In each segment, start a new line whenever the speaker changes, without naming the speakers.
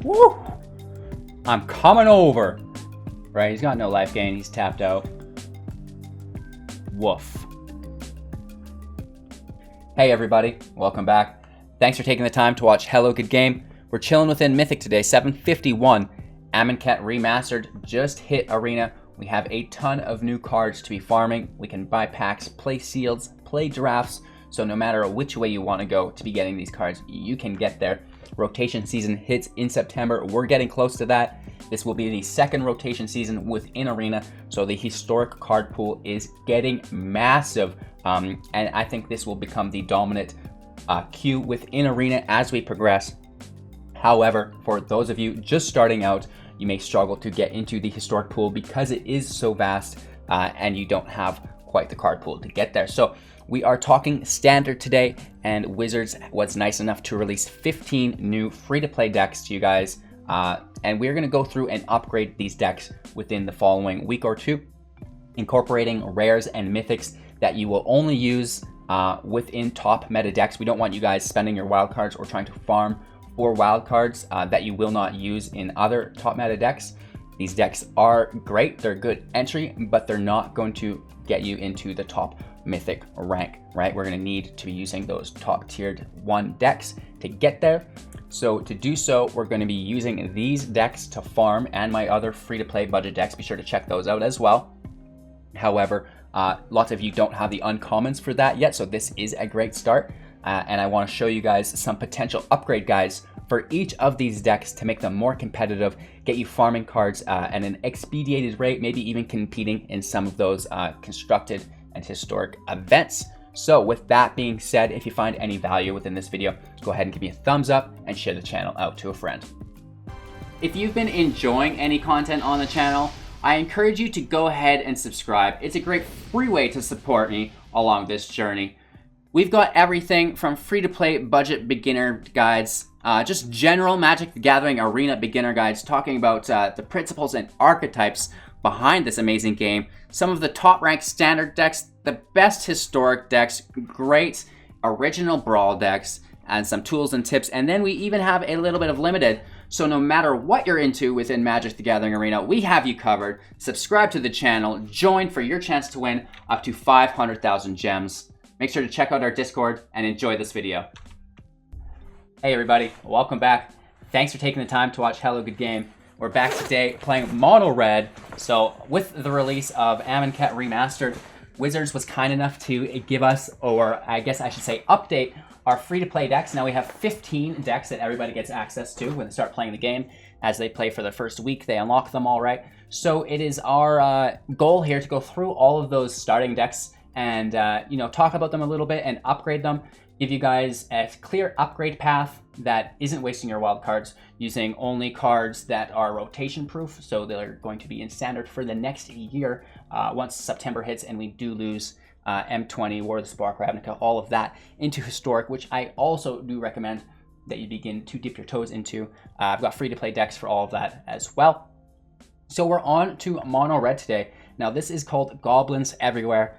Woo! I'm coming over. Right, he's got no life gain. He's tapped out. Woof. Hey everybody, welcome back. Thanks for taking the time to watch Hello Good Game. We're chilling within Mythic today, 751. Amonkhet Remastered just hit Arena. We have a ton of new cards to be farming. We can buy packs, play seals, play drafts. So no matter which way you want to go to be getting these cards, you can get there. Rotation season hits in September. We're getting close to that. This will be the second rotation season within Arena. So the historic card pool is getting massive. And I think this will become the dominant queue within Arena as we progress. However, for those of you just starting out, you may struggle to get into the historic pool because it is so vast and you don't have quite the card pool to get there. So we are talking standard today, and Wizards was nice enough to release 15 new free-to-play decks to you guys. And we're going to go through and upgrade these decks within the following week or two, incorporating rares and mythics that you will only use within top meta decks. We don't want you guys spending your wild cards or trying to farm for wild cards that you will not use in other top meta decks. These decks are great, they're good entry, but they're not going to get you into the top mythic rank, right? We're going to need to be using those top tiered 1 decks to get there. So to do so, we're going to be using these decks to farm, and my other free-to-play budget decks. Be sure to check those out as well. However, lots of you don't have the uncommons for that yet, so this is a great start. And I want to show you guys some potential upgrade guides for each of these decks to make them more competitive, get you farming cards at an expedited rate, maybe even competing in some of those constructed and historic events. So with that being said, if you find any value within this video, go ahead and give me a thumbs up and share the channel out to a friend. If you've been enjoying any content on the channel, I encourage you to go ahead and subscribe. It's a great free way to support me along this journey. We've got everything from free-to-play budget beginner guides, just general Magic the Gathering Arena beginner guides talking about the principles and archetypes behind this amazing game, some of the top-ranked standard decks, the best historic decks, great original Brawl decks, and some tools and tips, and then we even have a little bit of limited. So no matter what you're into within Magic the Gathering Arena, we have you covered. Subscribe to the channel, join for your chance to win up to 500,000 gems. Make sure to check out our Discord and enjoy this video. Hey everybody, welcome back. Thanks for taking the time to watch Hello Good Game. We're back today playing Mono Red. So with the release of Amonkhet Remastered, Wizards was kind enough to give us, or I guess I should say update, our free-to-play decks. Now we have 15 decks that everybody gets access to when they start playing the game. As they play for the first week, they unlock them all right. So it is our goal here to go through all of those starting decks and talk about them a little bit and upgrade them, give you guys a clear upgrade path that isn't wasting your wild cards, using only cards that are rotation proof, so they're going to be in standard for the next year once September hits and we do lose M20, War of the Spark, Ravnica, all of that into historic, which I also do recommend that you begin to dip your toes into. I've got free to play decks for all of that as well. So we're on to Mono Red today. Now this is called Goblins Everywhere.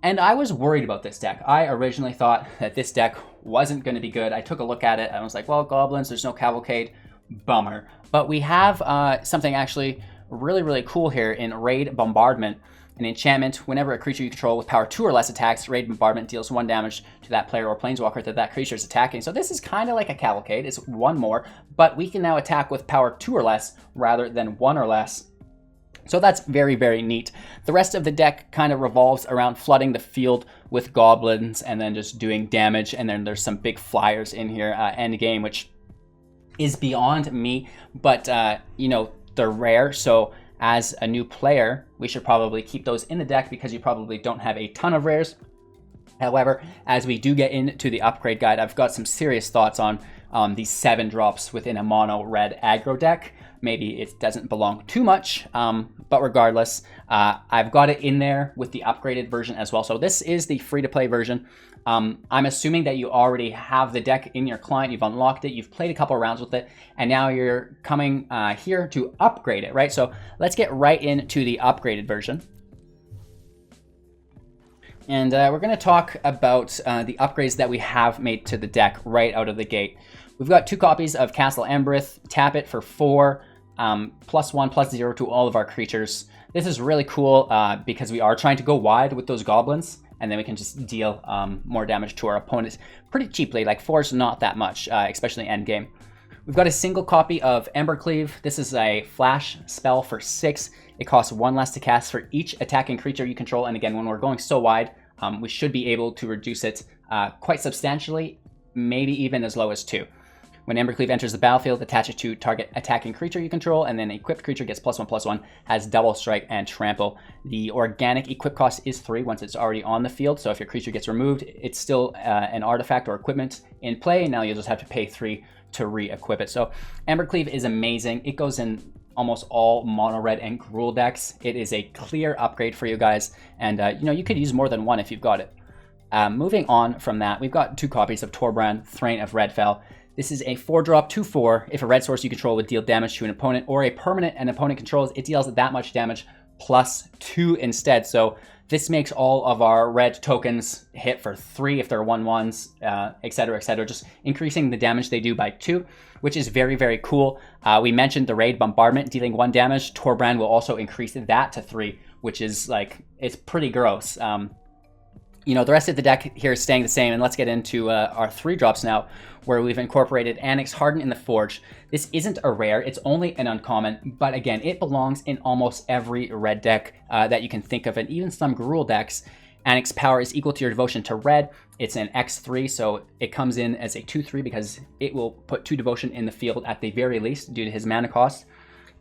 And I was worried about this deck. I originally thought that this deck wasn't going to be good. I took a look at it and I was like, well, Goblins, there's no Cavalcade, bummer. But we have something actually really, really cool here in Raid Bombardment. An enchantment, whenever a creature you control with power 2 or less attacks, Raid Bombardment deals 1 damage to that player or planeswalker that creature is attacking. So this is kind of like a Cavalcade, it's 1 more, but we can now attack with power 2 or less rather than 1 or less. So that's very, very neat. The rest of the deck kind of revolves around flooding the field with goblins and then just doing damage. And then there's some big flyers in here, end game, which is beyond me. But, they're rare. So as a new player, we should probably keep those in the deck because you probably don't have a ton of rares. However, as we do get into the upgrade guide, I've got some serious thoughts on these 7 drops within a mono red aggro deck. Maybe it doesn't belong too much, but regardless, I've got it in there with the upgraded version as well. So this is the free-to-play version. I'm assuming that you already have the deck in your client, you've unlocked it, you've played a couple of rounds with it, and now you're coming here to upgrade it, right? So let's get right into the upgraded version. And we're going to talk about the upgrades that we have made to the deck right out of the gate. We've got 2 copies of Castle Embereth. Tap it for 4, +1/+0 to all of our creatures. This is really cool because we are trying to go wide with those goblins, and then we can just deal more damage to our opponents pretty cheaply. Like 4 is not that much, especially end game. We've got a single copy of Embercleave. This is a flash spell for 6. It costs 1 less to cast for each attacking creature you control. And again, when we're going so wide, we should be able to reduce it quite substantially, maybe even as low as 2. When Embercleave enters the battlefield, attach it to target attacking creature you control, and then equipped creature gets +1/+1, has double strike and trample. The organic equip cost is 3 once it's already on the field, so if your creature gets removed, it's still an artifact or equipment in play. Now you'll just have to pay 3 to re-equip it. So Embercleave is amazing. It goes in almost all mono red and Gruul decks. It is a clear upgrade for you guys, and you could use more than one if you've got it. Moving on from that, we've got 2 copies of Torbrand, Thrain of Redfell. This is a 4-drop 2/4. If a red source you control would deal damage to an opponent or a permanent an opponent controls, it deals that much damage +2 instead. So this makes all of our red tokens hit for 3 if they're 1/1s, etc., etc., just increasing the damage they do by 2, which is very, very cool. We mentioned the Raid Bombardment dealing 1 damage. Torbrand will also increase that to 3, which is like, it's pretty gross. The rest of the deck here is staying the same, and let's get into our 3-drops now, where we've incorporated Anyx Harden in the Forge. This isn't a rare, it's only an uncommon, but again, it belongs in almost every red deck that you can think of, and even some Gruul decks. Anyx power is equal to your devotion to red. It's an X3, so it comes in as a 2/3 because it will put 2 devotion in the field at the very least due to his mana cost.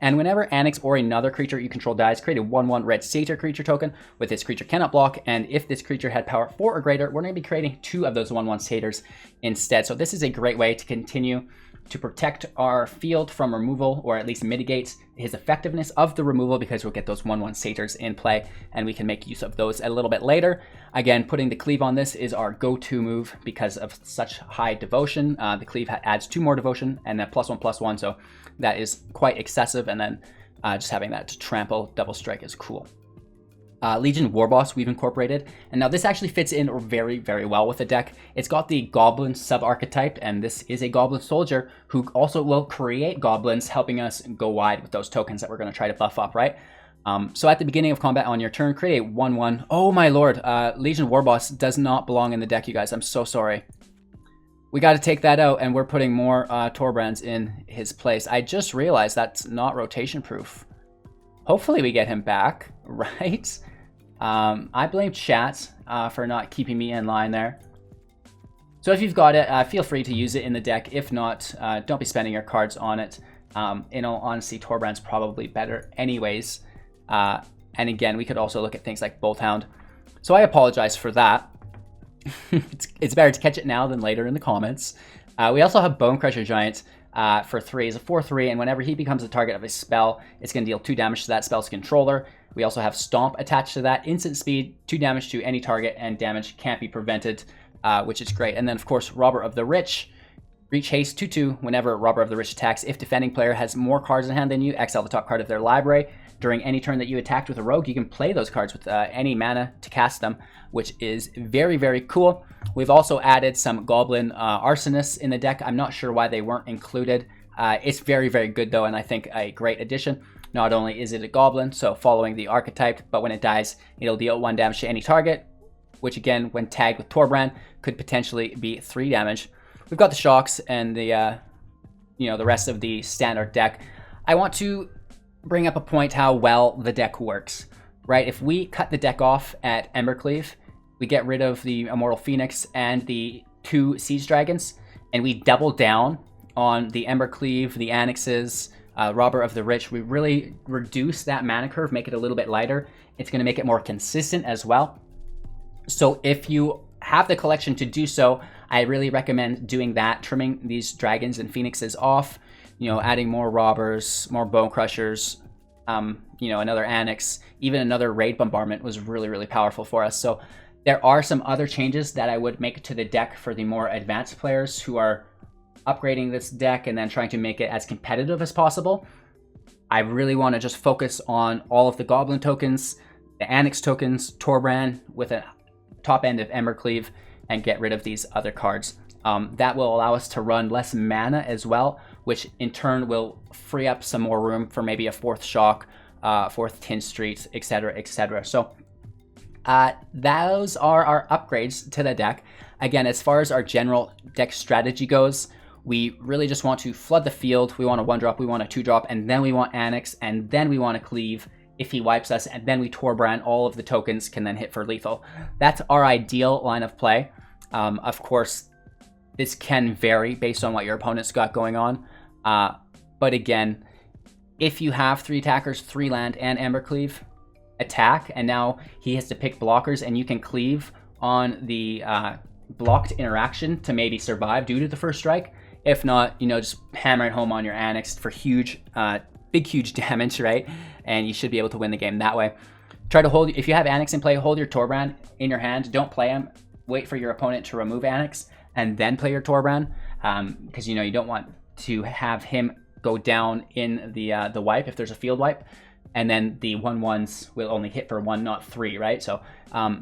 And whenever Anyx or another creature you control dies, create a 1/1 red satyr creature token with this creature cannot block. And if this creature had power 4 or greater, we're going to be creating 2 of those 1/1 satyrs instead. So this is a great way to continue to protect our field from removal, or at least mitigate his effectiveness of the removal, because we'll get those 1/1 satyrs in play, and we can make use of those a little bit later. Again, putting the cleave on this is our go-to move because of such high devotion. The cleave adds 2 more devotion and then +1/+1, so that is quite excessive, and then just having that to trample double strike is cool. Legion Warboss we've incorporated, and now this actually fits in very, very well with the deck. It's got the Goblin sub-archetype, and this is a Goblin Soldier who also will create goblins, helping us go wide with those tokens that we're going to try to buff up, right? So at the beginning of combat on your turn, create a 1/1. Oh my lord, Legion Warboss does not belong in the deck, you guys. I'm so sorry. We got to take that out, and we're putting more Torbrands in his place. I just realized that's not rotation proof. Hopefully we get him back, right? I blame chat for not keeping me in line there. So if you've got it, feel free to use it in the deck. If not, don't be spending your cards on it. In all honesty, Torbrand's probably better anyways. And again, we could also look at things like Bolthound. So I apologize for that. It's better to catch it now than later in the comments. We also have Bonecrusher Giant for 3. It's a 4/3, and whenever he becomes the target of a spell, it's going to deal 2 damage to that spell's controller. We also have Stomp attached to that. Instant speed, 2 damage to any target, and damage can't be prevented, which is great. And then, of course, Robber of the Rich. Reach haste 2/2 whenever Robber of the Rich attacks. If defending player has more cards in hand than you, exile the top card of their library. During any turn that you attacked with a rogue, you can play those cards with any mana to cast them, which is very, very cool. We've also added some Goblin Arsonists in the deck. I'm not sure why they weren't included. It's very, very good, though, and I think a great addition. Not only is it a goblin, so following the archetype, but when it dies, it'll deal 1 damage to any target, which again, when tagged with Torbrand, could potentially be 3 damage. We've got the shocks and the the rest of the standard deck. I want to bring up a point how well the deck works, right? If we cut the deck off at Embercleave, we get rid of the Immortal Phoenix and the 2 Siege Dragons, and we double down on the Embercleave, the Annexes, Robber of the Rich. We really reduce that mana curve, make it a little bit lighter. It's going to make it more consistent as well. So if you have the collection to do so, I really recommend doing that, trimming these Dragons and Phoenixes off, adding more Robbers, more Bone Crushers, another Annex, even another Raid Bombardment was really, really powerful for us. So there are some other changes that I would make to the deck for the more advanced players who are upgrading this deck and then trying to make it as competitive as possible. I really want to just focus on all of the Goblin tokens, the Annex tokens, Torbrand with a top end of Embercleave, and get rid of these other cards. That will allow us to run less mana as well, which in turn will free up some more room for maybe a 4th Shock, 4th Tin Street, etc., etc. So those are our upgrades to the deck. Again, as far as our general deck strategy goes, we really just want to flood the field. We want a 1-drop, we want a 2-drop, and then we want Annex, and then we want to Cleave if he wipes us, and then we Torbrand. All of the tokens can then hit for lethal. That's our ideal line of play. Of course, this can vary based on what your opponent's got going on. But again, if you have 3 attackers, 3 land, and Embercleave, attack, and now he has to pick blockers, and you can cleave on the blocked interaction to maybe survive due to the first strike. If not, you know, just hammer it home on your Annex for huge, big, huge damage, right? And you should be able to win the game that way. Try to hold, if you have Annex in play, hold your Torbrand in your hand. Don't play him. Wait for your opponent to remove Annex and then play your Torbrand, because you know you don't want to have him go down in the wipe if there's a field wipe, and then the 1/1s will only hit for 1, not 3, right? So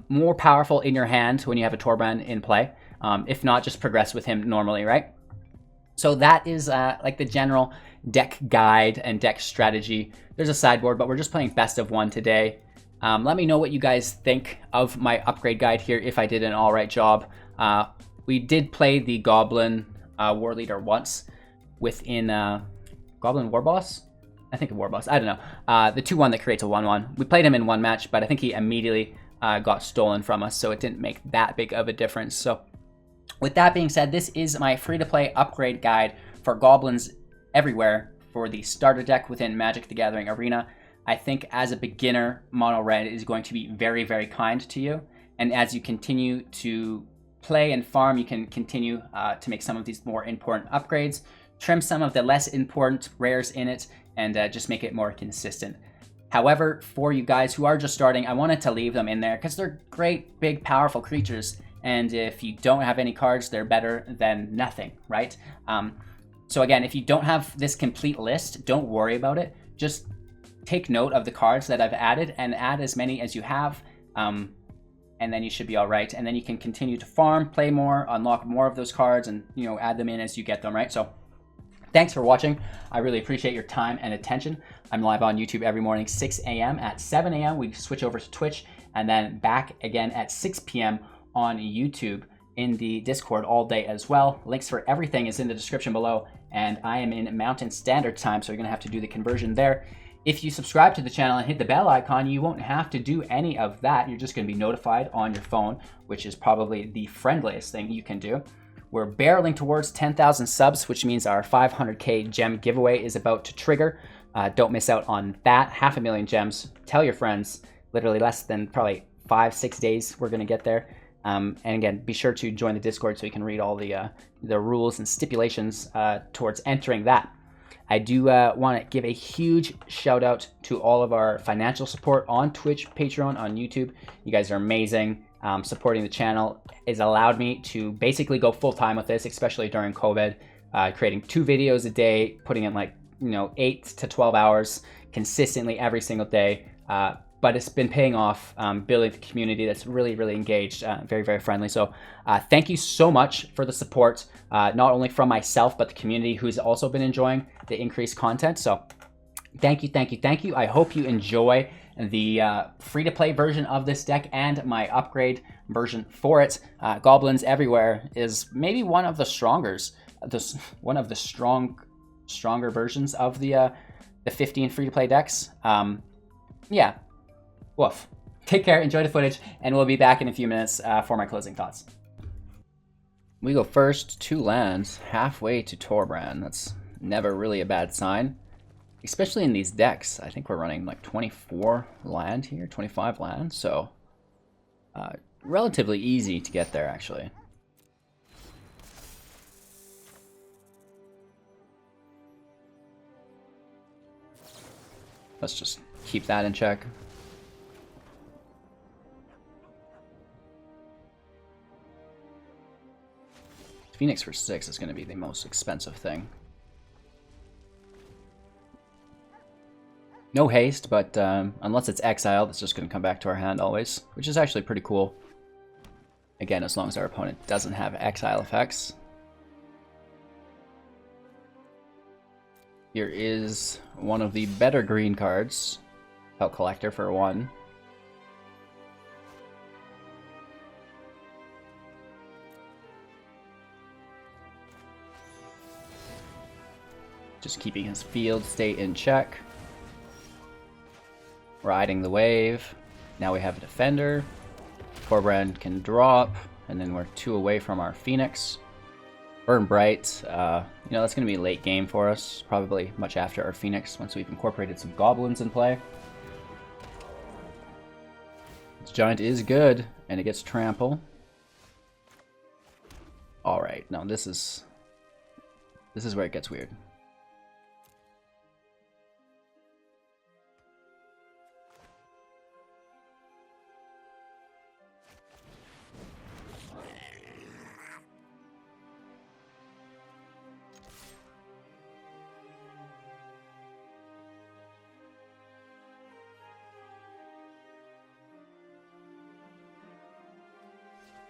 more powerful in your hand when you have a Torbrand in play. If not, just progress with him normally, right? So that is like the general deck guide and deck strategy. There's a sideboard, but we're just playing best of 1 today. Let me know what you guys think of my upgrade guide here, if I did an all right job. We did play the Goblin War Leader once within Goblin War Boss? I think War Boss, I don't know. The 2/1 that creates a 1/1. We played him in 1 match, but I think he immediately got stolen from us, so it didn't make that big of a difference. So with that being said, this is my free-to-play upgrade guide for Goblins Everywhere for the starter deck within Magic the Gathering Arena. I think as a beginner, Mono Red is going to be very, very kind to you. And as you continue to play and farm, you can continue to make some of these more important upgrades, trim some of the less important rares in it, and just make it more consistent. However, for you guys who are just starting, I wanted to leave them in there because they're great, big, powerful creatures. And if you don't have any cards, they're better than nothing, right? So again, if you don't have this complete list, don't worry about it. Just take note of the cards that I've added and add as many as you have. And then you should be all right. And then you can continue to farm, play more, unlock more of those cards, and you know, add them in as you get them, right? So thanks for watching. I really appreciate your time and attention. I'm live on YouTube every morning, 6 a.m. At 7 a.m., we switch over to Twitch, and then back again at 6 p.m. on YouTube in the Discord all day as well. Links for everything is in the description below, and I am in Mountain Standard Time, so you're gonna have to do the conversion there. If you subscribe to the channel and hit the bell icon, you won't have to do any of that. You're just gonna be notified on your phone, which is probably the friendliest thing you can do. We're barreling towards 10,000 subs, which means our 500k gem giveaway is about to trigger. Don't miss out on that. 500,000 gems. Tell your friends. Literally less than probably 5-6 days we're gonna get there. And again, be sure to join the Discord so you can read all the rules and stipulations towards entering that. I do want to give a huge shout out to all of our financial support on Twitch, Patreon, on YouTube. You guys are amazing. Supporting the channel has allowed me to basically go full time with this, especially during COVID, creating 2 videos a day, putting in like, you know, 8 to 12 hours consistently every single day. But it's been paying off, building the community that's really, really engaged, very, very friendly. So thank you so much for the support, not only from myself, but the community who's also been enjoying the increased content. So thank you, thank you, thank you. I hope you enjoy the free-to-play version of this deck and my upgrade version for it. Goblins Everywhere is maybe one of the stronger versions of the 15 free-to-play decks. Yeah. Woof. Take care, enjoy the footage, and we'll be back in a few minutes for my closing thoughts. We go first 2 lands, halfway to Torbrand. That's never really a bad sign, especially in these decks. I think we're running like 24 land here, 25 land, so relatively easy to get there, actually. Let's just keep that in check. Phoenix for 6 is going to be the most expensive thing. No haste, but unless it's exiled, it's just going to come back to our hand always, which is actually pretty cool. Again, as long as our opponent doesn't have exile effects. Here is one of the better green cards. Felt Collector for 1. Just keeping his field state in check. Riding the wave. Now we have a defender. Torbrand can drop, and then we're 2 away from our Phoenix. Burn Bright, you know, that's going to be late game for us. Probably much after our Phoenix, once we've incorporated some goblins in play. This giant is good, and it gets trample. Alright, now this is where it gets weird.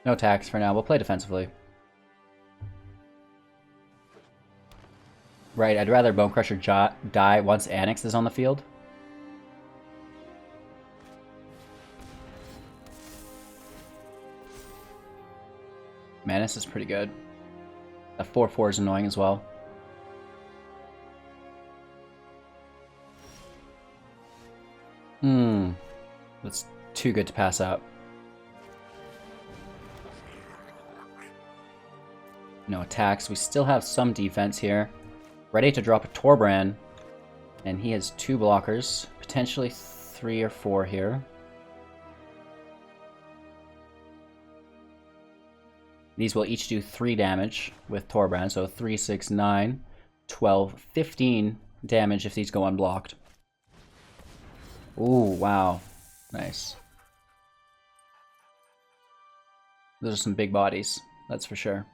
No attacks for now, we'll play defensively. Right, I'd rather Bonecrusher die once Annex is on the field. Manus is pretty good. That 4/4 is annoying as well. That's too good to pass up. No attacks. We still have some defense here. Ready to drop a Torbrand. And he has 2 blockers. Potentially 3 or 4 here. These will each do 3 damage with Torbrand. So 3, 6, 9, 12, 15 damage if these go unblocked. Ooh, wow. Nice. Those are some big bodies. That's for sure.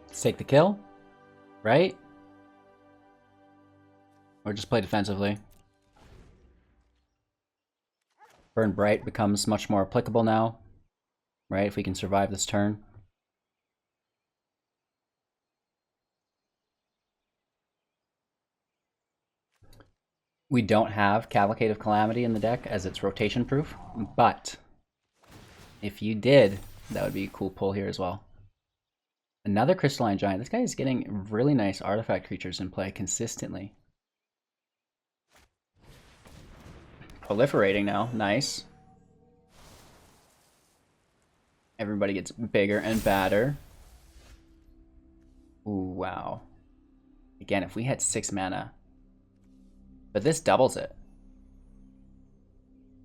Let's take the kill, right? Or just play defensively. Burn Bright becomes much more applicable now, right? If we can survive this turn. We don't have Cavalcade of Calamity in the deck as it's rotation proof, but if you did, that would be a cool pull here as well. Another Crystalline Giant. This guy is getting really nice artifact creatures in play consistently. Proliferating now. Nice. Everybody gets bigger and badder. Ooh, wow. Again, if we had 6 mana. But this doubles it.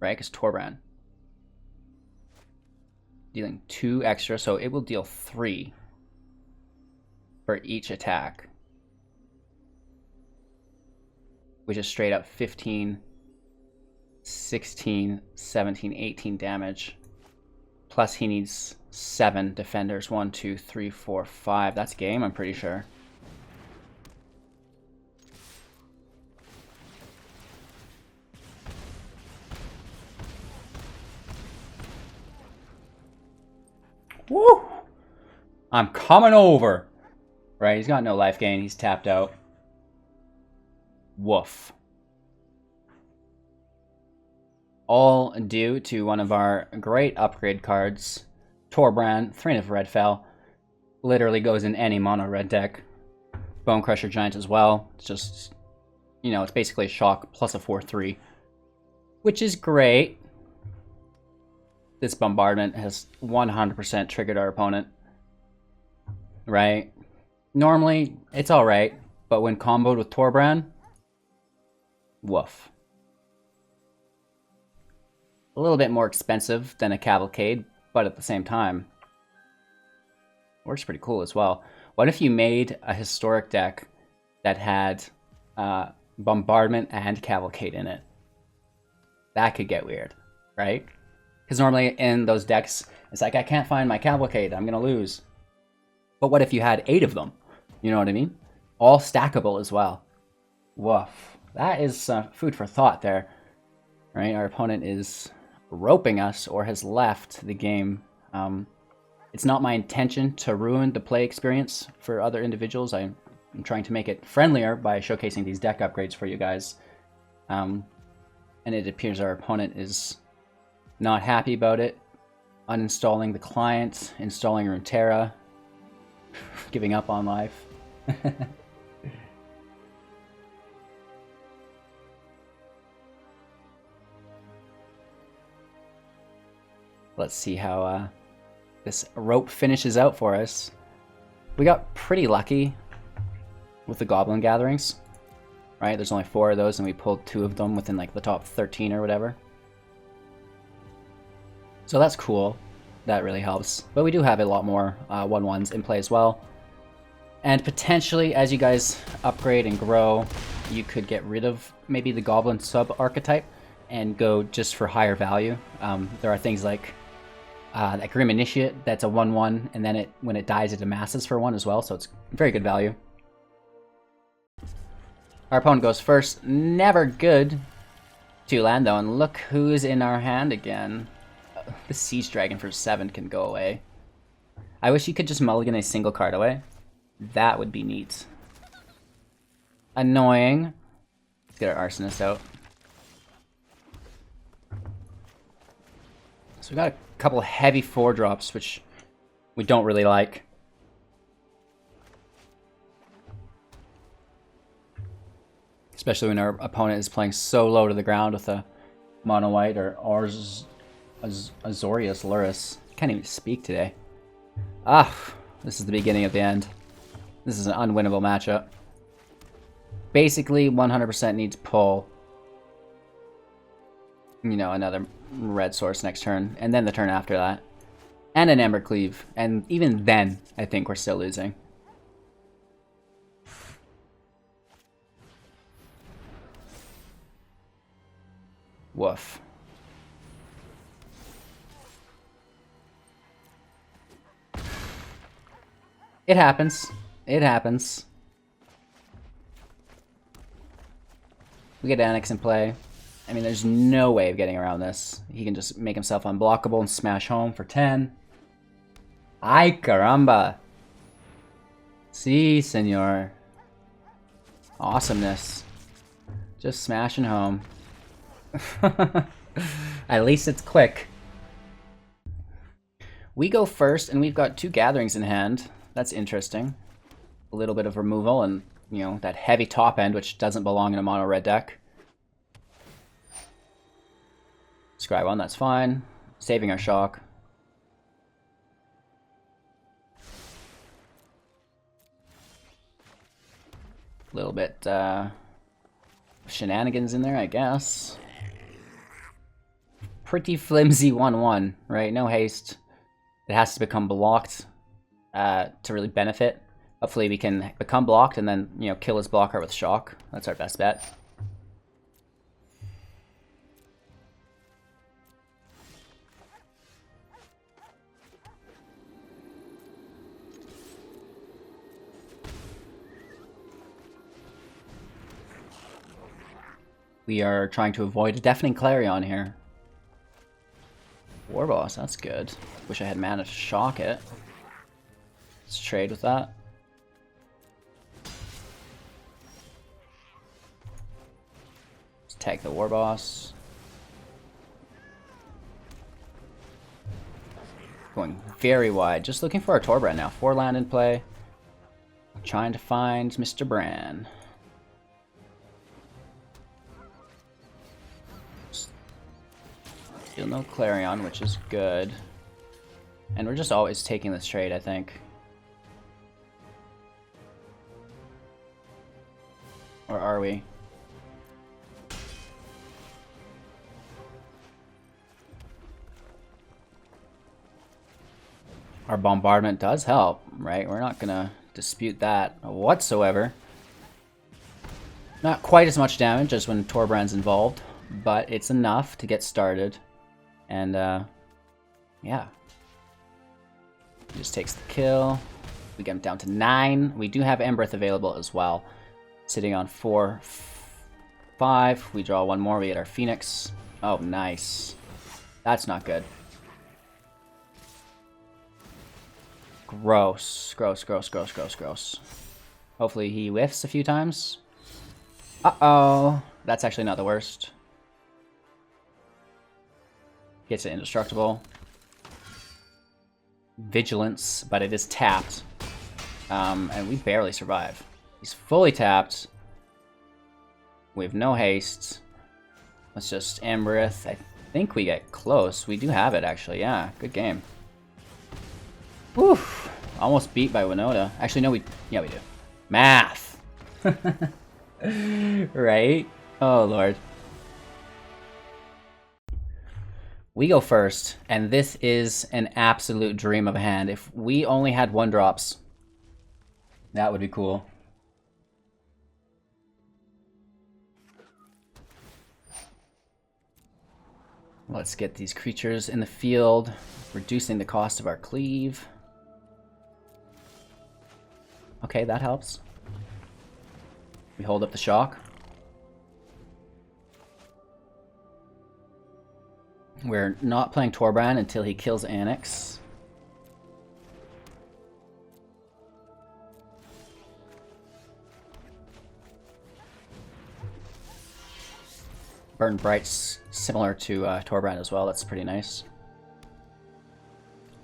Right? Because Torbrand. Dealing 2 extra, so it will deal 3. For each attack, which is straight up 15, 16, 17, 18 damage. Plus he needs 7 defenders. 1, 2, 3, 4, 5. That's game, I'm pretty sure. Woo! I'm coming over. Right, he's got no life gain. He's tapped out. Woof. All due to one of our great upgrade cards, Torbrand, 3 of red fell. Literally goes in any mono red deck. Bonecrusher Giant as well. It's just, you know, it's basically a shock plus a 4/3, which is great. This bombardment has 100% triggered our opponent. Right? Normally, it's alright, but when comboed with Torbrand, woof. A little bit more expensive than a Cavalcade, but at the same time, works pretty cool as well. What if you made a historic deck that had Bombardment and Cavalcade in it? That could get weird, right? Because normally in those decks, it's like, I can't find my cavalcade, I'm going to lose. But what if you had 8 of them? You know what I mean? All stackable as well. Woof. That is food for thought there. Right? Our opponent is roping us or has left the game. It's not my intention to ruin the play experience for other individuals. I'm trying to make it friendlier by showcasing these deck upgrades for you guys. And it appears our opponent is not happy about it. Uninstalling the client, installing Runeterra, giving up on life. Let's see how this rope finishes out for us. We got pretty lucky with the Goblin Gatherings, right? There's only 4 of those, and we pulled 2 of them within like the top 13 or whatever. So that's cool. That really helps. But we do have a lot more 1/1s in play as well. And potentially, as you guys upgrade and grow, you could get rid of maybe the Goblin sub-archetype and go just for higher value. There are things like that Grim Initiate, that's a 1/1, and then when it dies, it amasses for 1 as well, so it's very good value. Our opponent goes first. Never good. 2 land, though, and look who's in our hand again. The Siege Dragon for 7 can go away. I wish you could just mulligan a single card away. That would be neat. Annoying. Let's get our Arsonist out. So we got a couple heavy 4-drops, which we don't really like. Especially when our opponent is playing so low to the ground with a mono white or Azorius Luris. Can't even speak today. This is the beginning of the end. This is an unwinnable matchup. Basically, 100% needs pull. You know, another red source next turn, and then the turn after that. And an Embercleave. And even then, I think we're still losing. Woof. It happens. It happens. We get Annex in play. I mean, there's no way of getting around this. He can just make himself unblockable and smash home for 10. Ay caramba. Si, senor. Awesomeness. Just smashing home. At least it's quick. We go first, and we've got 2 gatherings in hand. That's interesting. A little bit of removal and, you know, that heavy top end, which doesn't belong in a mono red deck. Scry 1, that's fine. Saving our shock. A little bit shenanigans in there, I guess. Pretty flimsy 1/1, right? No haste. It has to become blocked to really benefit. Hopefully we can become blocked and then, you know, kill his blocker with shock. That's our best bet. We are trying to avoid a Deafening Clarion here. Warboss, that's good. Wish I had mana to shock it. Let's trade with that. Let's tag the Warboss. Going very wide. Just looking for our Torbrand now. 4 land in play. Trying to find Mr. Bran. Still no Clarion, which is good. And we're just always taking this trade, I think. Or are we? Our bombardment does help, right? We're not gonna dispute that whatsoever. Not quite as much damage as when Torbrand's involved, but it's enough to get started. And yeah. He just takes the kill. We get him down to 9. We do have Embereth available as well. Sitting on 4, 5. We draw one more, we get our Phoenix. Oh, nice. That's not good. Gross. Gross, gross, gross, gross, gross. Hopefully he whiffs a few times. Uh-oh. That's actually not the worst. Gets it indestructible. Vigilance, but it is tapped. And we barely survive. He's fully tapped. We have no haste. Let's just Embereth. I think we get close. We do have it, actually. Yeah, good game. Whew. Almost beat by Winota. Actually, no, we do. Math! Right? Oh, Lord. We go first, and this is an absolute dream of a hand. If we only had 1-drops, that would be cool. Let's get these creatures in the field, reducing the cost of our cleave. Okay, that helps. We hold up the shock. We're not playing Torbrand until he kills Annex. Burn Bright's similar to Torbrand as well. That's pretty nice.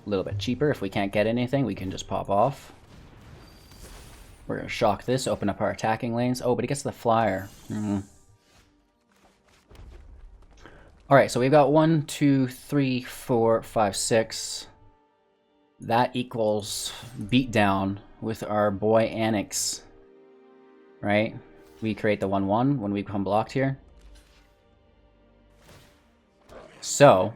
A little bit cheaper. If we can't get anything, we can just pop off. We're going to shock this, open up our attacking lanes. Oh, but he gets the flyer. Alright, so we've got 1, 2, 3, 4, 5, 6. That equals beatdown with our boy Annex. Right? We create the 1/1 when we become blocked here. So,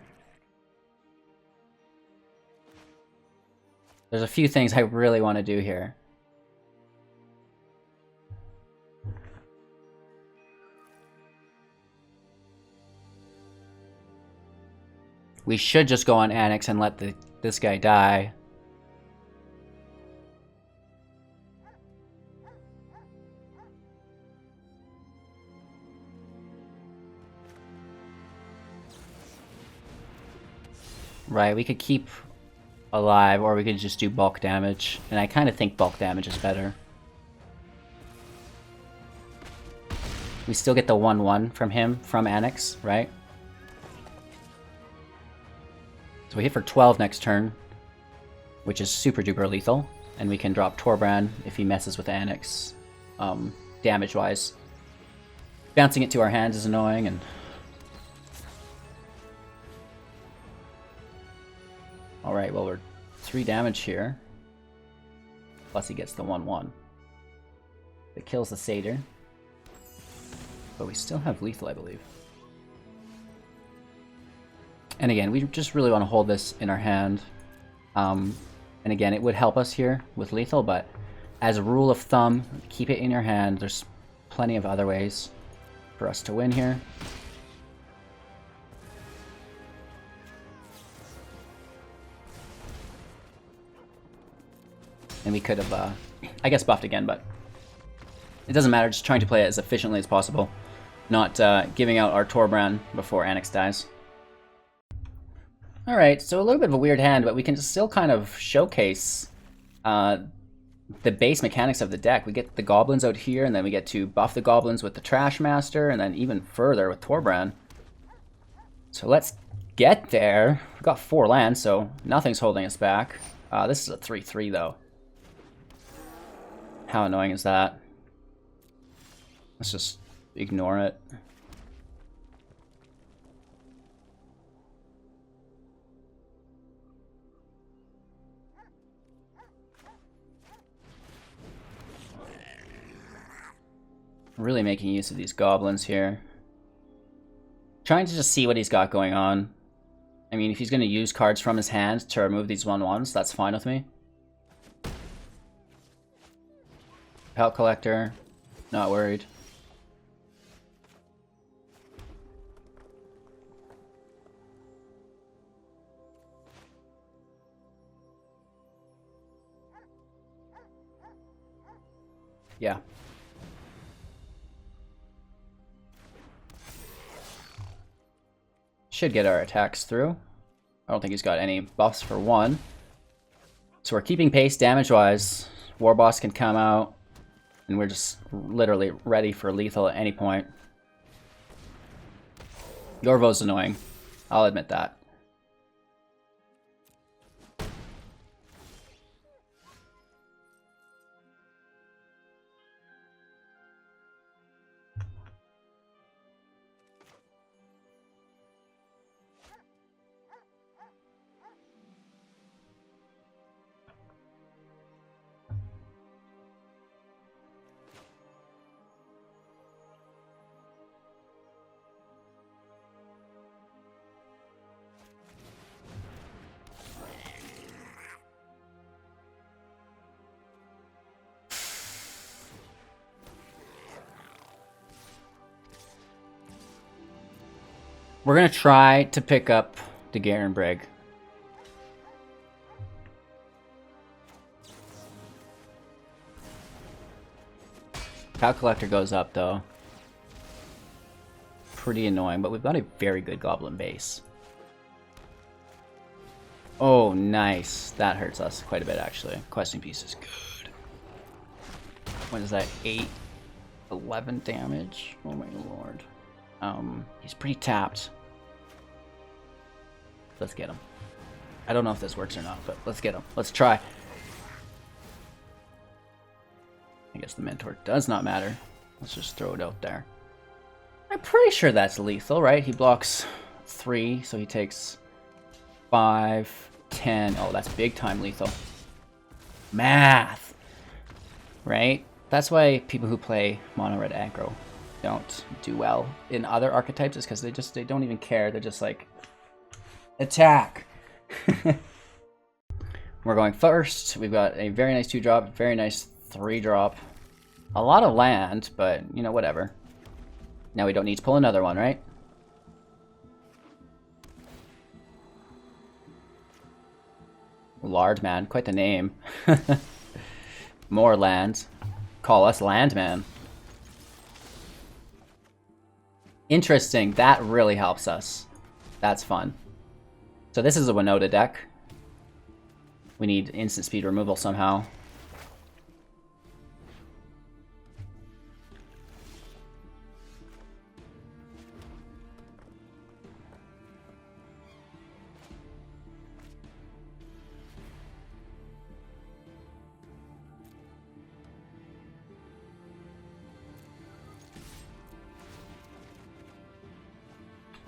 there's a few things I really want to do here. We should just go on Annex and let this guy die. Right, we could keep alive, or we could just do bulk damage. And I kind of think bulk damage is better. We still get the 1/1 from him, from Annex, right? So we hit for 12 next turn, which is super duper lethal. And we can drop Torbrand if he messes with Annex, damage-wise. Bouncing it to our hands is annoying, and... Alright, well, we're 3 damage here. Plus he gets the 1/1. It kills the Satyr. But we still have lethal, I believe. And again, we just really want to hold this in our hand. And again, it would help us here with lethal, but as a rule of thumb, keep it in your hand. There's plenty of other ways for us to win here. And we could have, I guess, buffed again, but it doesn't matter. Just trying to play it as efficiently as possible. Not giving out our Torbrand before Annex dies. Alright, so a little bit of a weird hand, but we can still kind of showcase the base mechanics of the deck. We get the Goblins out here, and then we get to buff the Goblins with the Trashmaster, and then even further with Torbrand. So let's get there. We've got 4 lands, so nothing's holding us back. This is a 3/3, though. How annoying is that? Let's just ignore it. Really making use of these goblins here. Trying to just see what he's got going on. I mean, if he's going to use cards from his hand to remove these 1/1s, that's fine with me. Pelt Collector, not worried. Yeah. Should get our attacks through. I don't think he's got any buffs for one. So we're keeping pace damage-wise. War Boss can come out, and we're just literally ready for lethal at any point. Yorvo's annoying. I'll admit that. We're going to try to pick up the Garen Brig. Cow Collector goes up, though. Pretty annoying, but we've got a very good Goblin base. Oh, nice. That hurts us quite a bit, actually. Questing Piece is good. What is that? 8, 11 damage? Oh my lord. He's pretty tapped. Let's get him. I don't know if this works or not, but let's get him. Let's try. I guess the Mentor does not matter. Let's just throw it out there. I'm pretty sure that's lethal, right? He blocks 3, so he takes 5, 10. Oh, that's big time lethal. Math! Right? That's why people who play mono red aggro don't do well in other archetypes, is because they don't even care. They're just like, attack. We're going first. We've got a very nice 2-drop, very nice 3-drop. A lot of land, but you know, whatever. Now we don't need to pull another one, right? Lard man, quite the name. More land. Call us Landman. Interesting, that really helps us. That's fun. So this is a Winota deck. We need instant speed removal somehow.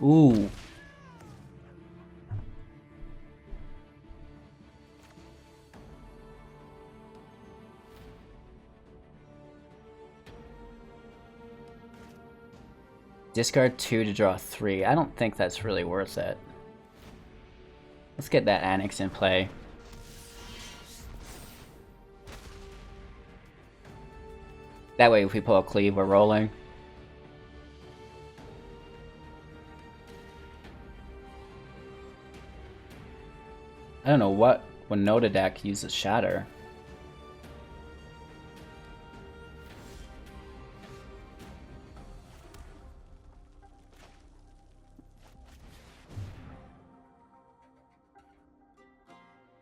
Ooh. Discard 2 to draw 3. I don't think that's really worth it. Let's get that Annex in play. That way if we pull a Cleave, we're rolling. I don't know what Winota deck uses Shatter.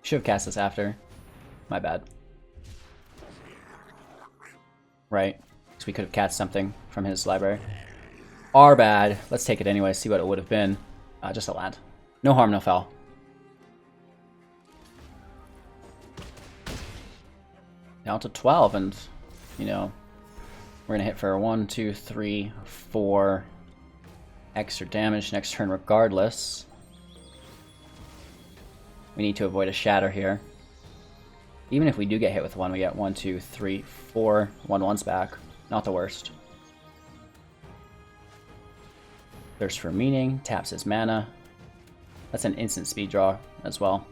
Should have cast this after. My bad. Right. Because we could have cast something from his library. Our bad. Let's take it anyway, see what it would have been. Just a land. No harm, no foul. Down to 12, and, you know, we're going to hit for 1, 2, 3, 4 extra damage next turn regardless. We need to avoid a Shatter here. Even if we do get hit with 1, we get 1, 2, 3, 4 1/1s back. Not the worst. Thirst for Meaning, taps his mana. That's an instant speed draw as well.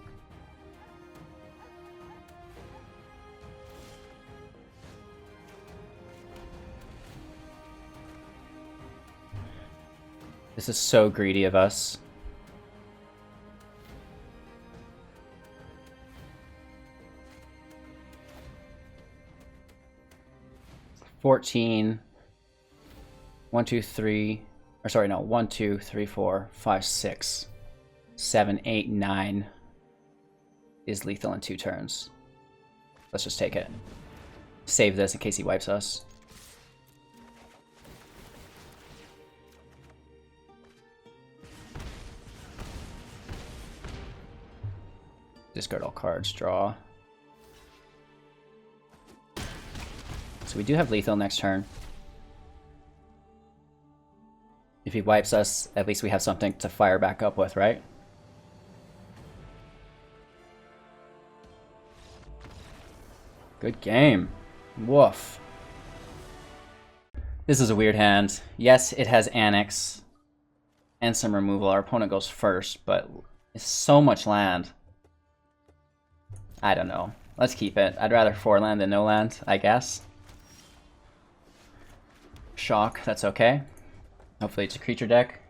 This is so greedy of us. 14. 1, 2, 3. Or sorry, no. 1, 2, 3, 4, 5, 6, 7, 8, 9 is lethal in 2 turns. Let's just take it. Save this in case he wipes us. Discard all cards, draw. So we do have lethal next turn. If he wipes us, at least we have something to fire back up with, right? Good game. Woof. This is a weird hand. Yes, it has Annex and some removal. Our opponent goes first, but it's so much land. I don't know. Let's keep it. I'd rather 4 land than no land, I guess. Shock, that's okay. Hopefully it's a creature deck.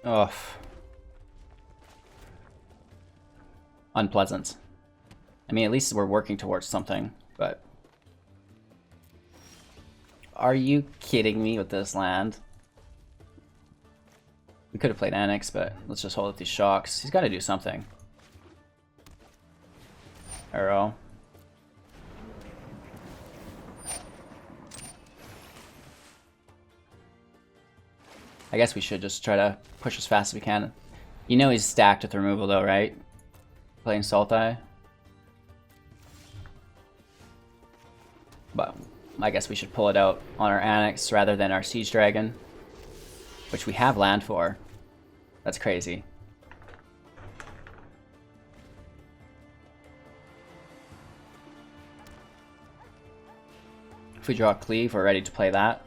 Ugh. Unpleasant. I mean, at least we're working towards something, but... Are you kidding me with this land? We could have played Annex, but let's just hold up these shocks. He's got to do something. Arrow. I guess we should just try to push as fast as we can. You know he's stacked with removal though, right? Playing Sultai. But I guess we should pull it out on our Annex rather than our Siege Dragon, which we have land for. That's crazy. If we draw a Cleave, we're ready to play that.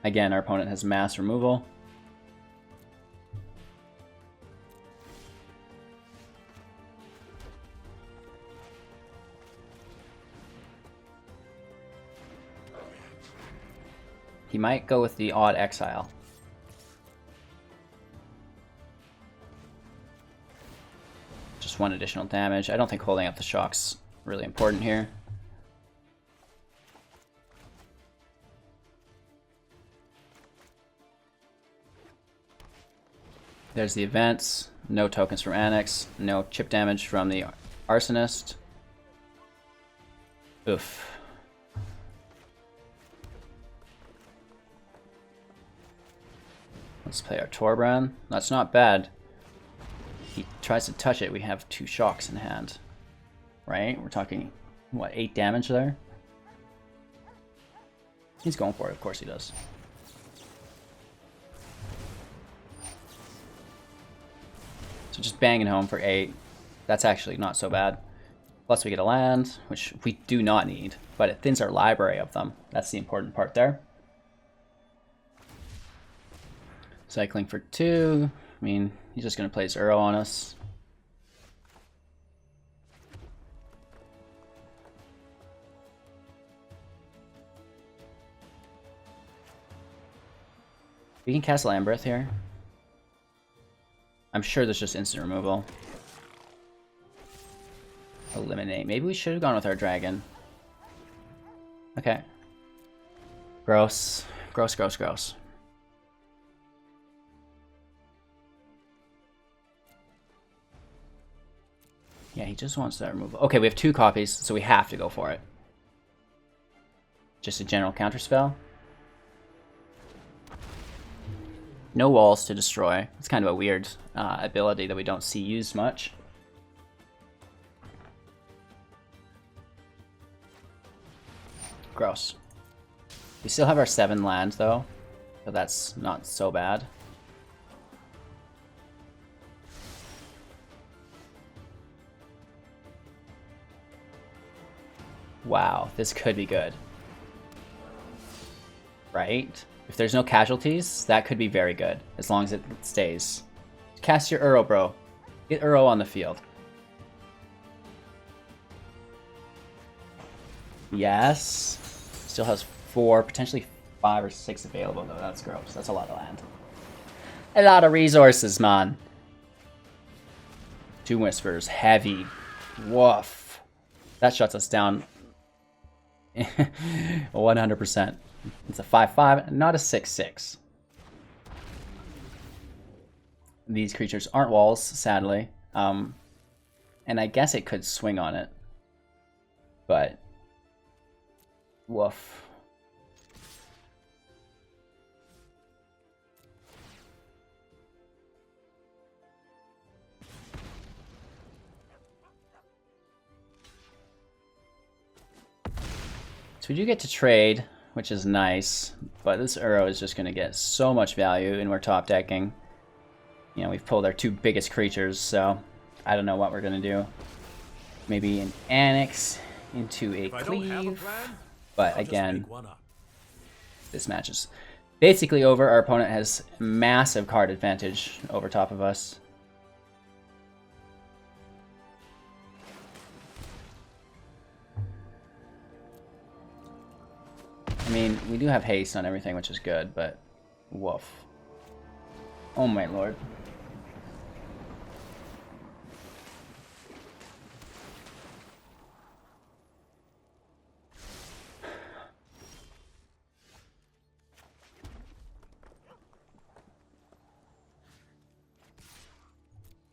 Again, our opponent has mass removal. He might go with the Odd Exile. Just 1 additional damage. I don't think holding up the shock's really important here. There's the events. No tokens from Annex. No chip damage from the Arsonist. Oof. Let's play our Torbran. That's not bad. He tries to touch it, we have 2 shocks in hand. Right? We're talking, what, 8 damage there? He's going for it, of course he does. So just banging home for 8. That's actually not so bad. Plus we get a land, which we do not need, but it thins our library of them. That's the important part there. Cycling for 2. I mean, he's just going to play his Uro on us. We can Castle Embereth here. I'm sure there's just instant removal. Eliminate. Maybe we should have gone with our dragon. Okay. Gross. Gross, gross, gross. Yeah, he just wants that removal. Okay, we have 2 copies, so we have to go for it. Just a general counterspell. No walls to destroy. It's kind of a weird ability that we don't see used much. Gross. We still have our 7 lands though, so that's not so bad. Wow, this could be good. Right? If there's no casualties, that could be very good, as long as it stays. Cast your Uro, bro. Get Uro on the field. Yes. Still has 4, potentially 5 or 6 available, though. That's gross. That's a lot of land. A lot of resources, man. 2 Whispers. Heavy. Woof. That shuts us down 100%. It's a 5/5, not a 6/6. These creatures aren't walls, sadly. And I guess it could swing on it. But... woof. So we do get to trade, which is nice, but this Uro is just going to get so much value, and we're top decking. You know, we've pulled our 2 biggest creatures, so I don't know what we're going to do. Maybe an Annex into a Cleave, but again, this match is basically over. Our opponent has massive card advantage over top of us. I mean, we do have haste on everything, which is good, but woof. Oh my lord.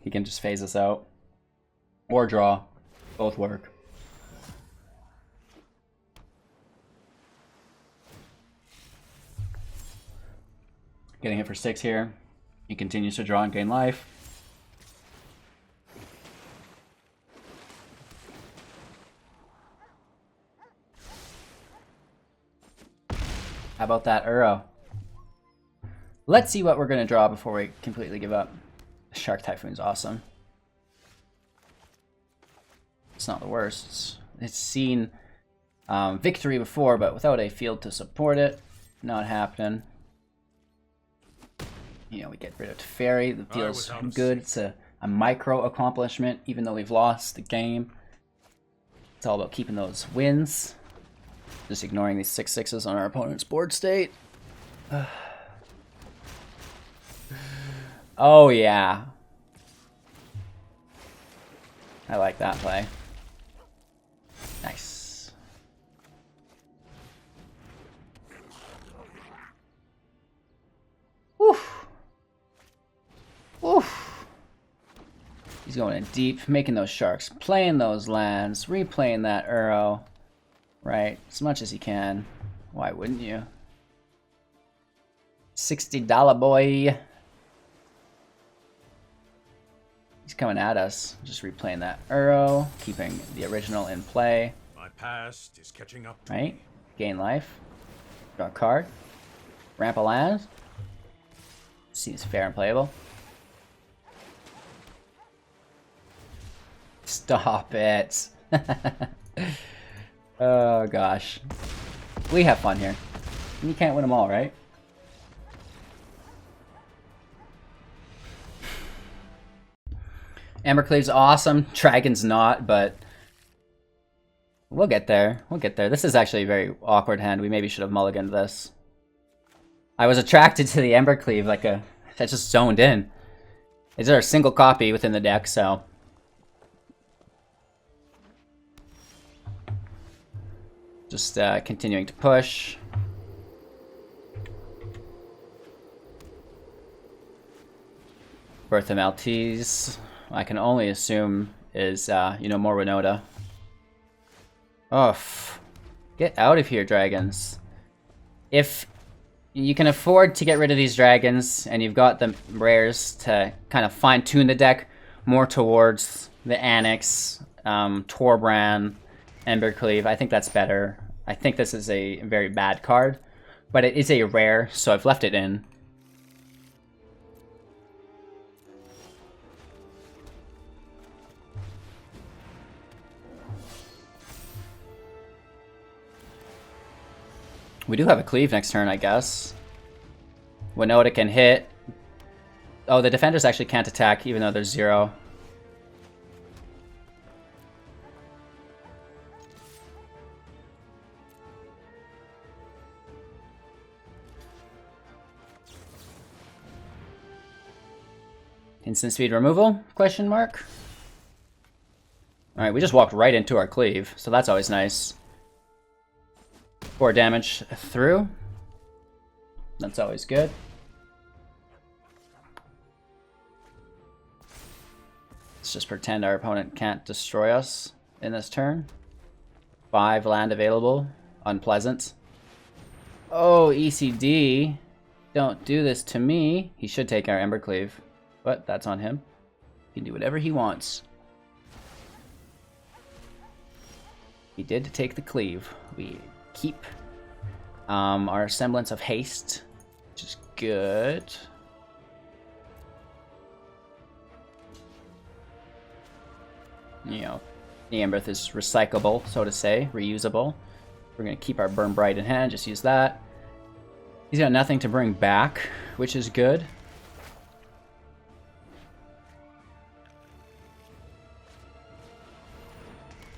He can just phase us out. Or draw. Both work. Getting hit for 6 here. He continues to draw and gain life. How about that Uro? Let's see what we're going to draw before we completely give up. Shark Typhoon's awesome. It's not the worst. It's seen victory before, but without a field to support it. Not happening. You know, we get rid of Fairy. That feels good. It's a micro accomplishment, even though we've lost the game. It's all about keeping those wins. Just ignoring these 6/6s on our opponent's board state. Oh, yeah. I like that play. Nice. Woof. Woof. He's going in deep, making those sharks, playing those lands, replaying that Uro. Right, as much as he can. Why wouldn't you? $60 boy. He's coming at us. Just replaying that Uro, keeping the original in play.
My past is catching up to
right?
me.
Gain life. Draw a card. Ramp a land. Seems fair and playable. Stop it. Oh gosh. We have fun here. You can't win them all, right? Embercleave's awesome. Dragon's not, but we'll get there. We'll get there. This is actually a very awkward hand. We maybe should have mulliganed this. I was attracted to the Embercleave like a... I just zoned in. Is there a single copy within the deck, so... Just continuing to push. Bertha Maltese, I can only assume is, you know, more Renota. Oh, get out of here, dragons. If you can afford to get rid of these dragons, and you've got the rares to kind of fine-tune the deck more towards the Annex, Torbran, Embercleave, I think that's better. I think this is a very bad card, but it is a rare, so I've left it in. We do have a cleave next turn, I guess. Winota can hit. Oh, the defenders actually can't attack, even though there's 0. Instant speed removal? Question mark. Alright, we just walked right into our cleave, so that's always nice. 4 damage through. That's always good. Let's just pretend our opponent can't destroy us in this turn. 5 land available. Unpleasant. Oh, ECD. Don't do this to me. He should take our Embercleave, but that's on him. He can do whatever he wants. He did take the cleave. We keep our semblance of haste, which is good. You know, the Embereth is recyclable, so to say, reusable. We're going to keep our Burn Bright in hand, just use that. He's got nothing to bring back, which is good.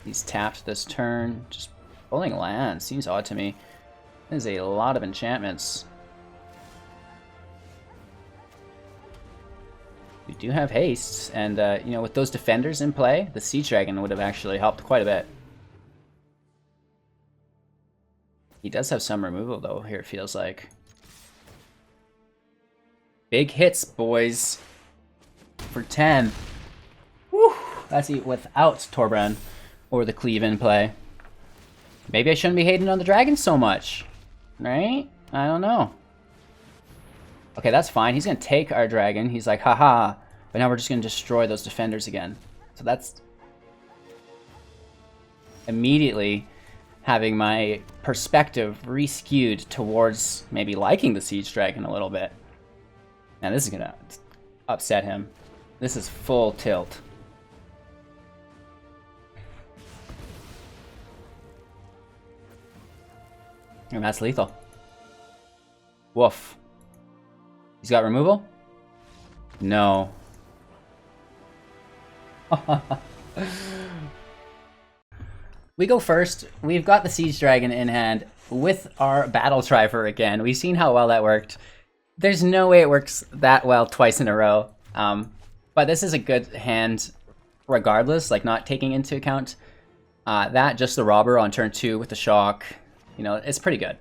He's tapped this turn, just pulling land. Seems odd to me. There's a lot of enchantments. We do have haste, and you know, with those defenders in play, the Siege Dragon would have actually helped quite a bit. He does have some removal though, here it feels like. Big hits, boys. For 10. Woo! That's without Torbrand or the cleave in play. Maybe I shouldn't be hating on the dragon so much. Right? I don't know. Okay, that's fine. He's going to take our dragon. He's like, haha. But now we're just going to destroy those defenders again. So that's immediately having my perspective re-skewed towards maybe liking the Siege Dragon a little bit. Now this is going to upset him. This is full tilt. And that's lethal. Woof. He's got removal? No. We go first. We've got the Siege Dragon in hand with our Battledriver again. We've seen how well that worked. There's no way it works that well twice in a row. But this is a good hand regardless, like not taking into account that, just the Robber on turn 2 with the Shock. You know, it's pretty good.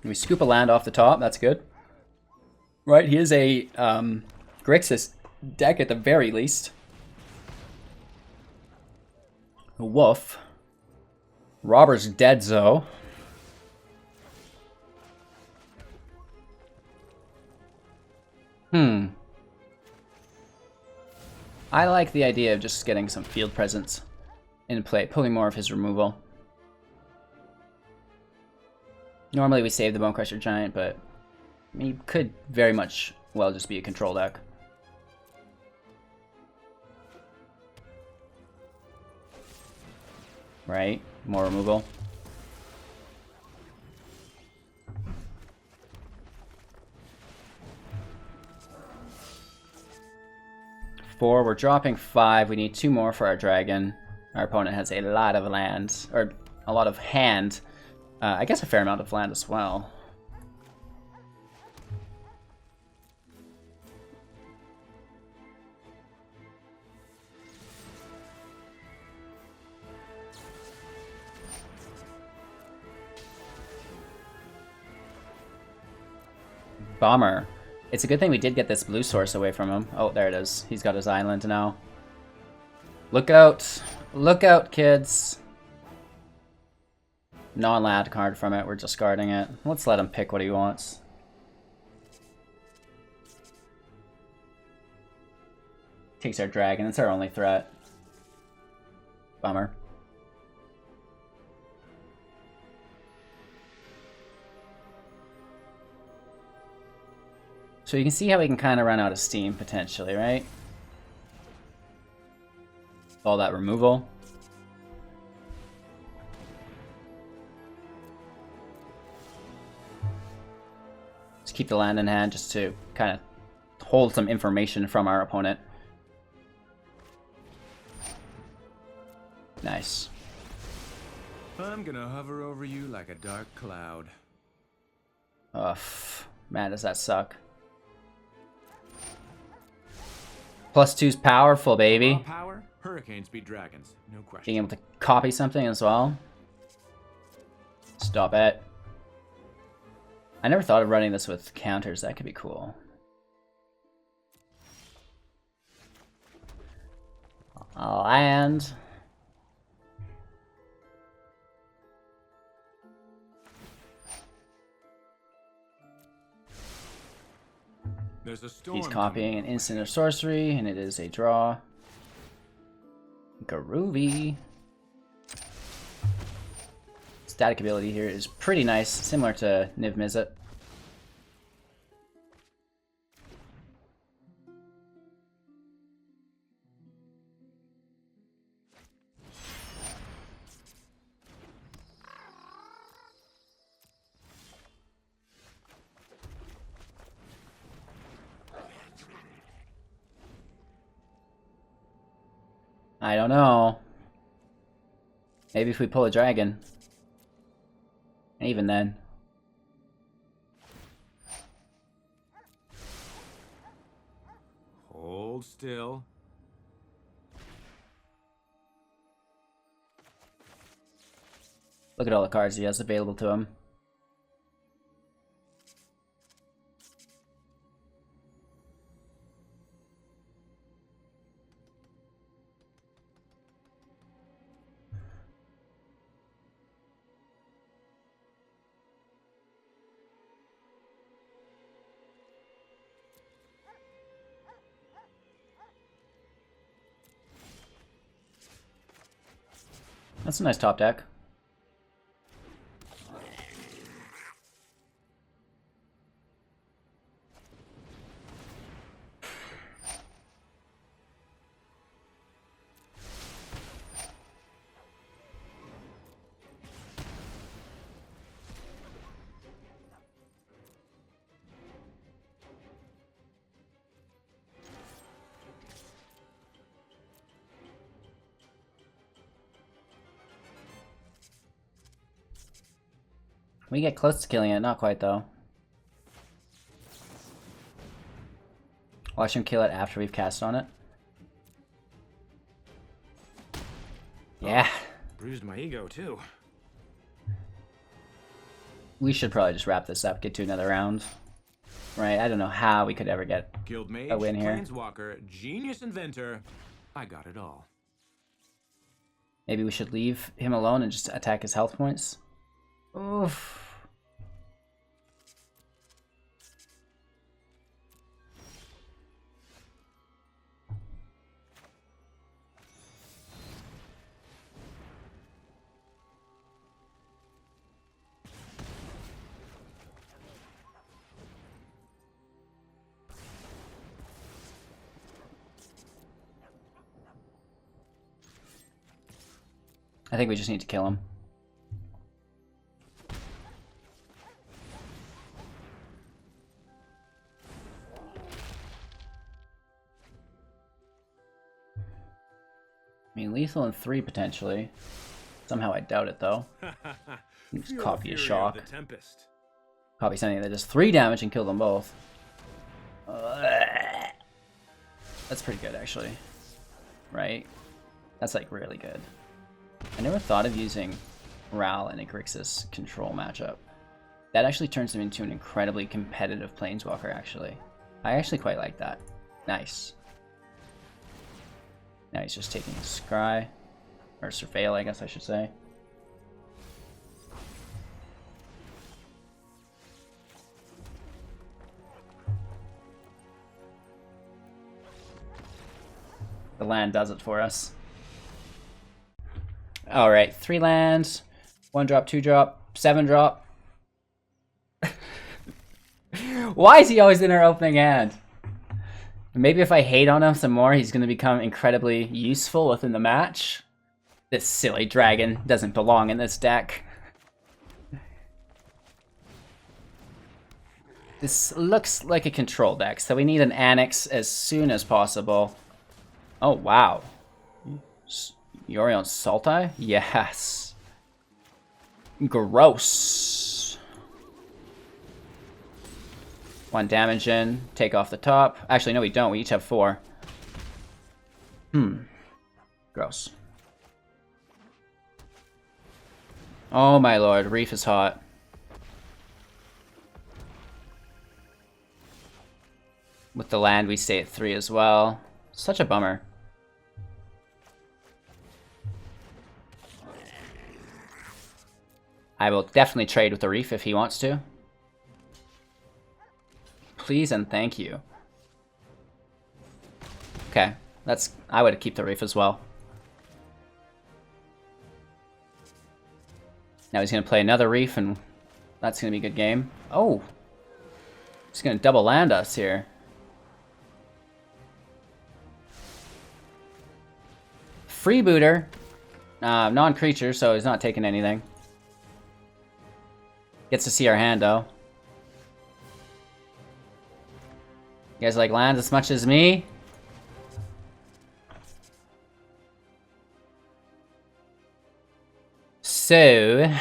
We scoop a land off the top, that's good. Right, he is a Grixis deck at the very least. Woof. Robber's dead, though. I like the idea of just getting some field presence in play, pulling more of his removal. Normally we save the Bonecrusher Giant, but he could very much well just be a control deck. Right? More removal. Four, we're dropping 5. We need 2 more for our dragon. Our opponent has a lot of land, or a lot of hand. I guess a fair amount of land as well. Bomber. It's a good thing we did get this blue source away from him. Oh, there it is. He's got his island now. Look out. Look out, kids. Non-land card from it. We're discarding it. Let's let him pick what he wants. Takes our dragon. It's our only threat. Bummer. So you can see how we can kind of run out of steam, potentially, right? All that removal. Just keep the land in hand just to kind of hold some information from our opponent. Nice.
I'm gonna hover over you like a dark cloud.
Ugh, man, does that suck. +2's powerful, baby.
Raw power, hurricanes beat dragons, no question.
Being able to copy something as well. Stop it. I never thought of running this with counters. That could be cool. I'll land.
There's a storm.
He's copying an instant or sorcery, and it is a draw. Groovy. Static ability here is pretty nice, similar to Niv Mizzet. I don't know. Maybe if we pull a dragon. Even then.
Hold still.
Look at all the cards he has available to him. That's a nice top deck. We get close to killing it, not quite though. Watch him kill it after we've cast on it. Yeah.
Bruised my ego too.
We should probably just wrap this up, get to another round. Right, I don't know how we could ever get
Guild Mage,
a win here.
Planeswalker, Genius Inventor. I got it all.
Maybe we should leave him alone and just attack his health points. Oof. I think we just need to kill him. I mean, lethal in 3 potentially. Somehow I doubt it though. Just copy a shock. Copy something that does 3 damage and kill them both. That's pretty good actually. Right? That's like really good. I never thought of using Ral and a Grixis control matchup. That actually turns him into an incredibly competitive planeswalker, actually. I actually quite like that. Nice. Now he's just taking Scry. Or Surveil, I guess I should say. The land does it for us. Alright, 3 lands, 1 drop, 2 drop, 7 drop. Why is he always in our opening hand? Maybe if I hate on him some more, he's going to become incredibly useful within the match. This silly dragon doesn't belong in this deck. This looks like a control deck, so we need an Annex as soon as possible. Oh, wow. Yorion Sultai? Yes. Gross. 1 damage in. Take off the top. Actually, no, we don't. We each have 4. Gross. Oh my lord, Reef is hot. With the land, we stay at 3 as well. Such a bummer. I will definitely trade with the Reef if he wants to. Please and thank you. Okay, I would keep the Reef as well. Now he's going to play another Reef, and that's going to be a good game. Oh! He's going to double land us here. Freebooter. Non-creature, so he's not taking anything. Gets to see our hand, though. You guys like lands as much as me? So,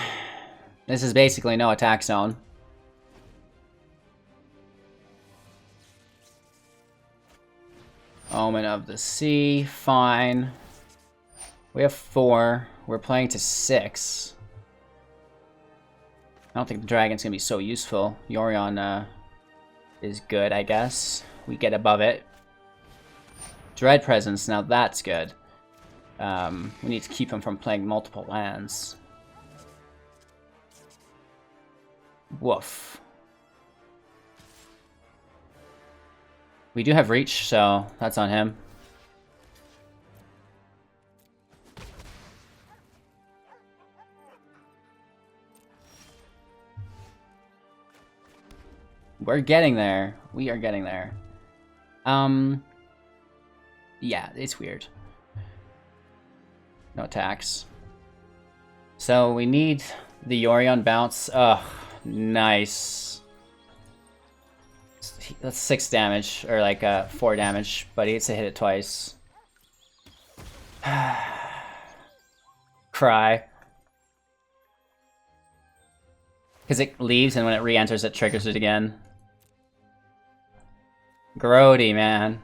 this is basically no attack zone. Omen of the Sea, fine. We have 4. We're playing to 6. I don't think the dragon's gonna be so useful. Yorion is good, I guess. We get above it. Dread Presence, now that's good. We need to keep him from playing multiple lands. Woof. We do have Reach, so that's on him. We're getting there. We are getting there. Yeah, it's weird. No attacks. So we need the Yorion bounce. Ugh, nice. That's 6 damage, or like 4 damage, but he gets to hit it twice. Cry. Because it leaves, and when it re-enters, it triggers it again. Grody, man.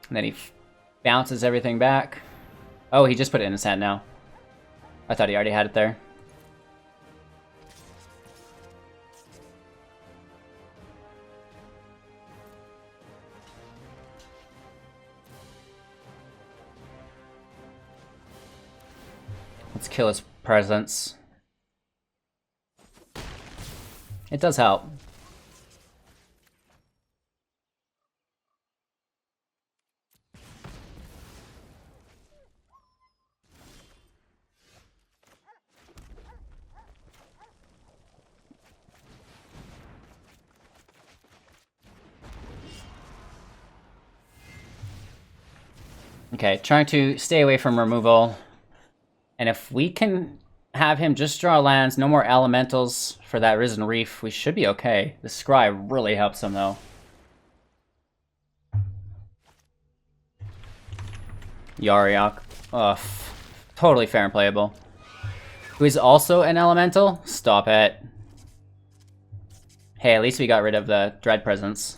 And then he bounces everything back. Oh, he just put it in his hand now. I thought he already had it there. Let's kill his presence. It does help. Okay, trying to stay away from removal. And if we can have him just draw lands, no more elementals for that Risen Reef, we should be okay. The Scry really helps him, though. Yariok. Ugh. Totally fair and playable. Who is also an elemental? Stop it. Hey, at least we got rid of the Dread Presence.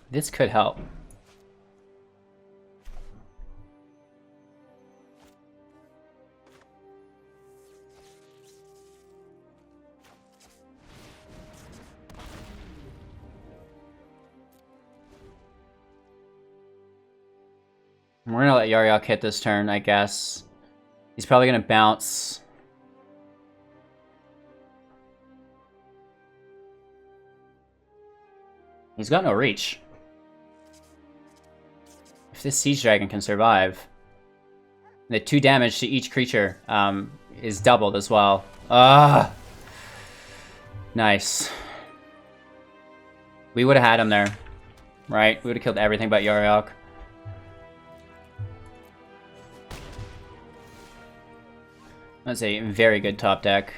This could help. We're gonna let Yariok hit this turn, I guess. He's probably gonna bounce. He's got no reach. If this Siege Dragon can survive. The 2 damage to each creature is doubled as well. Ah, nice. We would have had him there, right? We would have killed everything but Yariok. That's a very good top deck.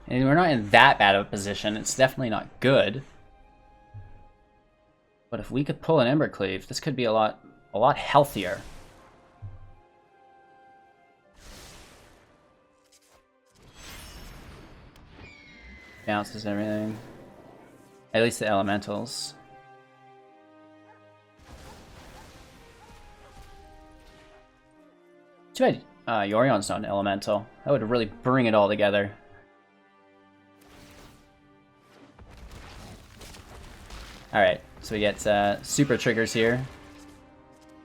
And we're not in that bad of a position. It's definitely not good. But if we could pull an Embercleave, this could be a lot healthier. Bounces everything. At least the elementals. Too bad Yorion's not an elemental. That would really bring it all together. Alright, so we get super triggers here.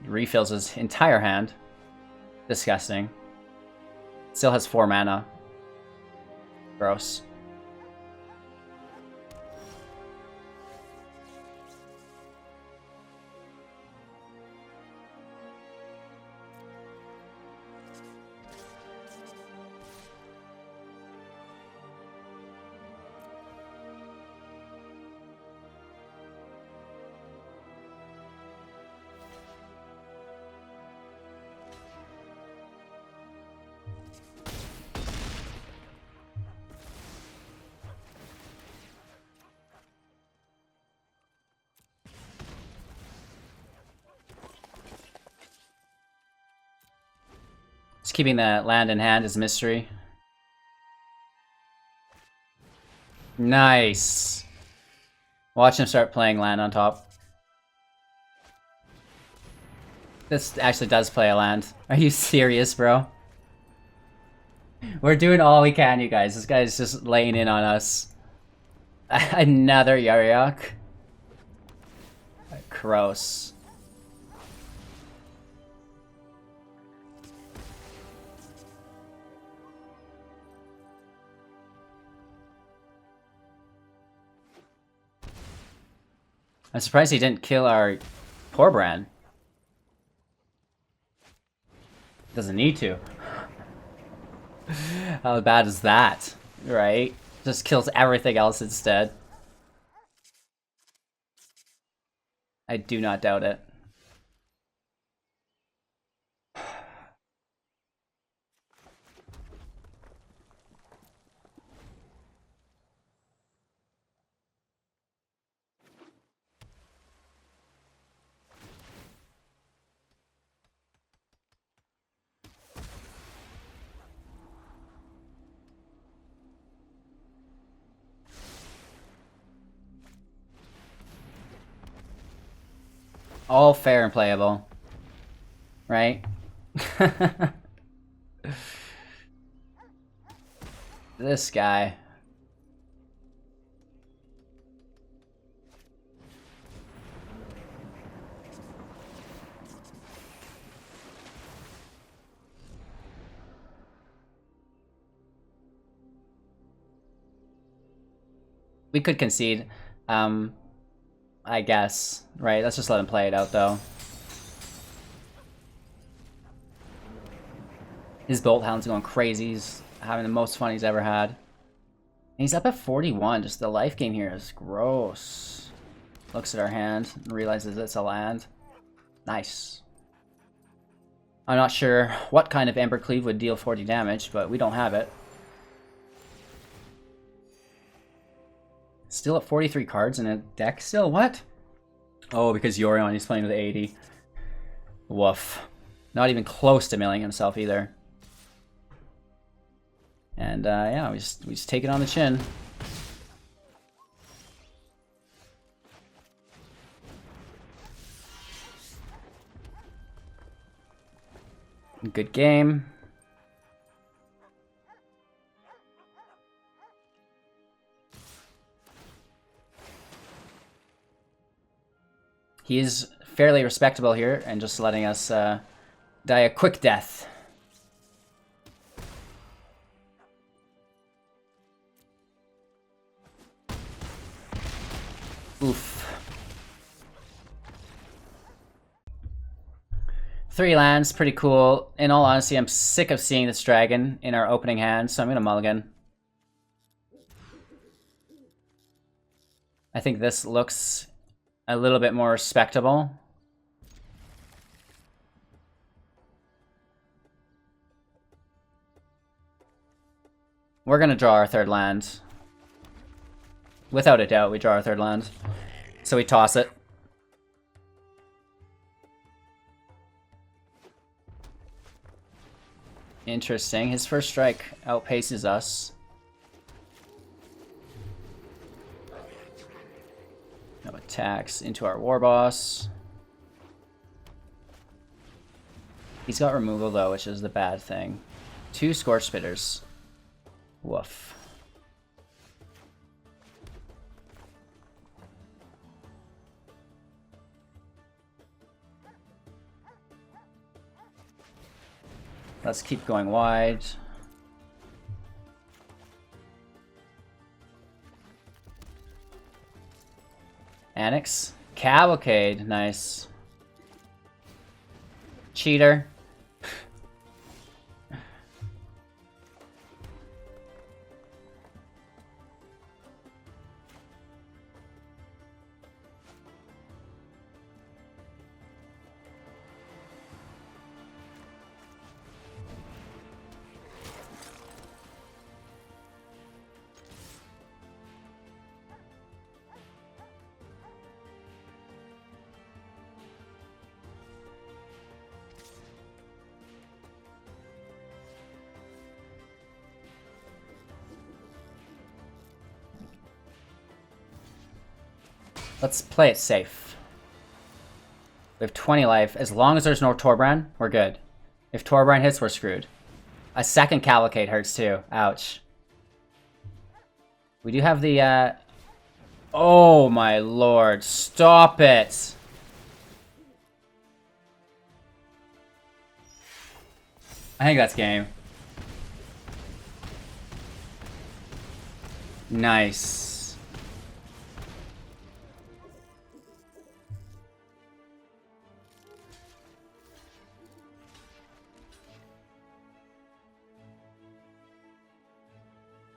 Refills his entire hand. Disgusting. Still has 4 mana. Gross. Just keeping that land in hand is a mystery. Nice. Watch him start playing land on top. This actually does play a land. Are you serious, bro? We're doing all we can, you guys. This guy's just laying in on us. Another Yariok. Gross. I'm surprised he didn't kill our poor Bran. Doesn't need to. How bad is that, right? Just kills everything else instead. I do not doubt it. All fair and playable, right? This guy. We could concede. I guess. Right, let's just let him play it out, though. His Bolt Hound's going crazy. He's having the most fun he's ever had. And he's up at 41. Just the life gain here is gross. Looks at our hand and realizes it's a land. Nice. I'm not sure what kind of Embercleave would deal 40 damage, but we don't have it. Still at 43 cards in a deck still? What? Oh, because Yorion, he's playing with 80. Woof. Not even close to milling himself either. And yeah, we just take it on the chin. Good game. He is fairly respectable here and just letting us die a quick death. Oof. 3 lands, pretty cool. In all honesty, I'm sick of seeing this dragon in our opening hand, so I'm gonna mulligan. I think this looks a little bit more respectable. We're gonna draw our 3rd land. Without a doubt, we draw our 3rd land. So we toss it. Interesting. His first strike outpaces us. No attacks into our war boss. He's got removal though, which is the bad thing. 2 Scorch Spitters. Woof. Let's keep going wide. Annex. Cavalcade. Nice. Cheater. Let's play it safe. We have 20 life. As long as there's no Torbran, we're good. If Torbran hits, we're screwed. A second Cavalcade hurts too. Ouch. We do have the, Oh my lord. Stop it! I think that's game. Nice.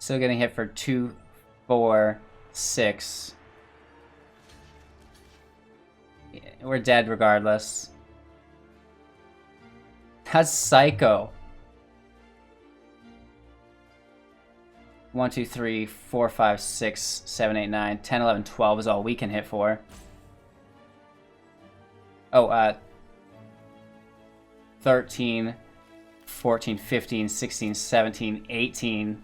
Still getting hit for 2, 4, 6. Yeah, we're dead regardless. That's psycho. 1, 2, 3, 4, 5, 6, 7, 8, 9, 10, 11, 12 is all we can hit for. Oh, 13, 14, 15, 16, 17, 18.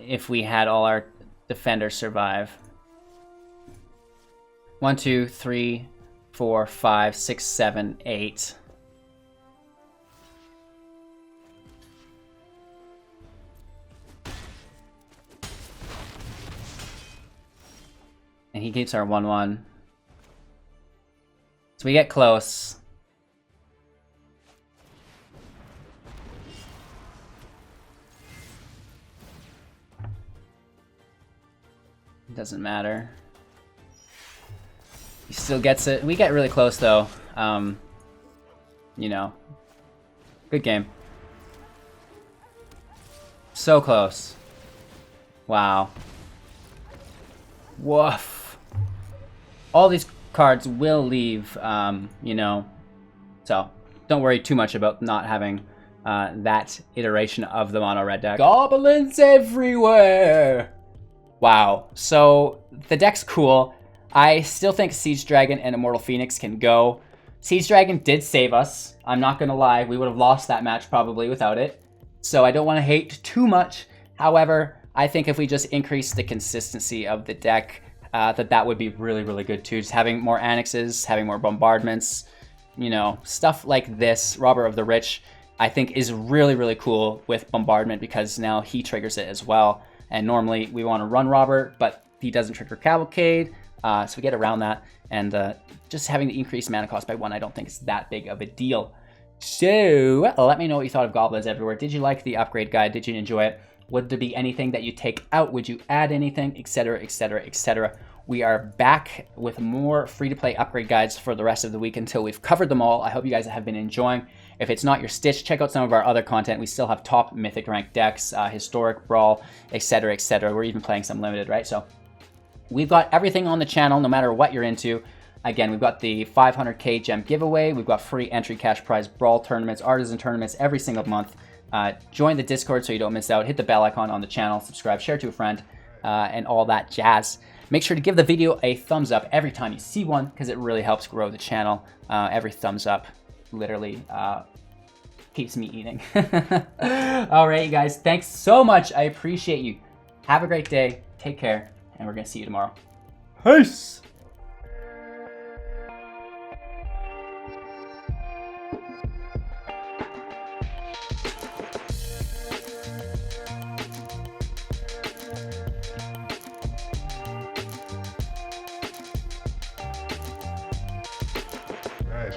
If we had all our defenders survive. 1, 2, 3, 4, 5, 6, 7, 8. And he keeps our 1/1. So we get close. Doesn't matter. He still gets it. We get really close though. You know. Good game. So close. Wow. Woof. All these cards will leave, you know. So, don't worry too much about not having that iteration of the mono red deck. Goblins everywhere! Wow, so the deck's cool. I still think Siege Dragon and Immortal Phoenix can go. Siege Dragon did save us. I'm not gonna lie, we would have lost that match probably without it. So I don't want to hate too much. However, I think if we just increase the consistency of the deck, that would be really, really good too. Just having more annexes, having more bombardments, you know, stuff like this. Robber of the Rich, I think is really, really cool with bombardment because now he triggers it as well. And normally we want to run Robert, but he doesn't trigger Cavalcade, so we get around that. And just having the increased mana cost by 1, I don't think is that big of a deal. So let me know what you thought of Goblins Everywhere. Did you like the upgrade guide? Did you enjoy it? Would there be anything that you take out? Would you add anything, etc., etc., etc.? We are back with more free-to-play upgrade guides for the rest of the week until we've covered them all. I hope you guys have been enjoying. If it's not your stitch, check out some of our other content. We still have top Mythic ranked decks, Historic, Brawl, etc., etc. We're even playing some Limited, right? So we've got everything on the channel, no matter what you're into. Again, we've got the 500k gem giveaway. We've got free entry cash prize Brawl tournaments, Artisan tournaments every single month. Join the Discord so you don't miss out. Hit the bell icon on the channel, subscribe, share to a friend, and all that jazz. Make sure to give the video a thumbs up every time you see one because it really helps grow the channel. Every thumbs up literally keeps me eating. All right, you guys, thanks so much. I appreciate you. Have a great day. Take care, and we're going to see you tomorrow. Peace!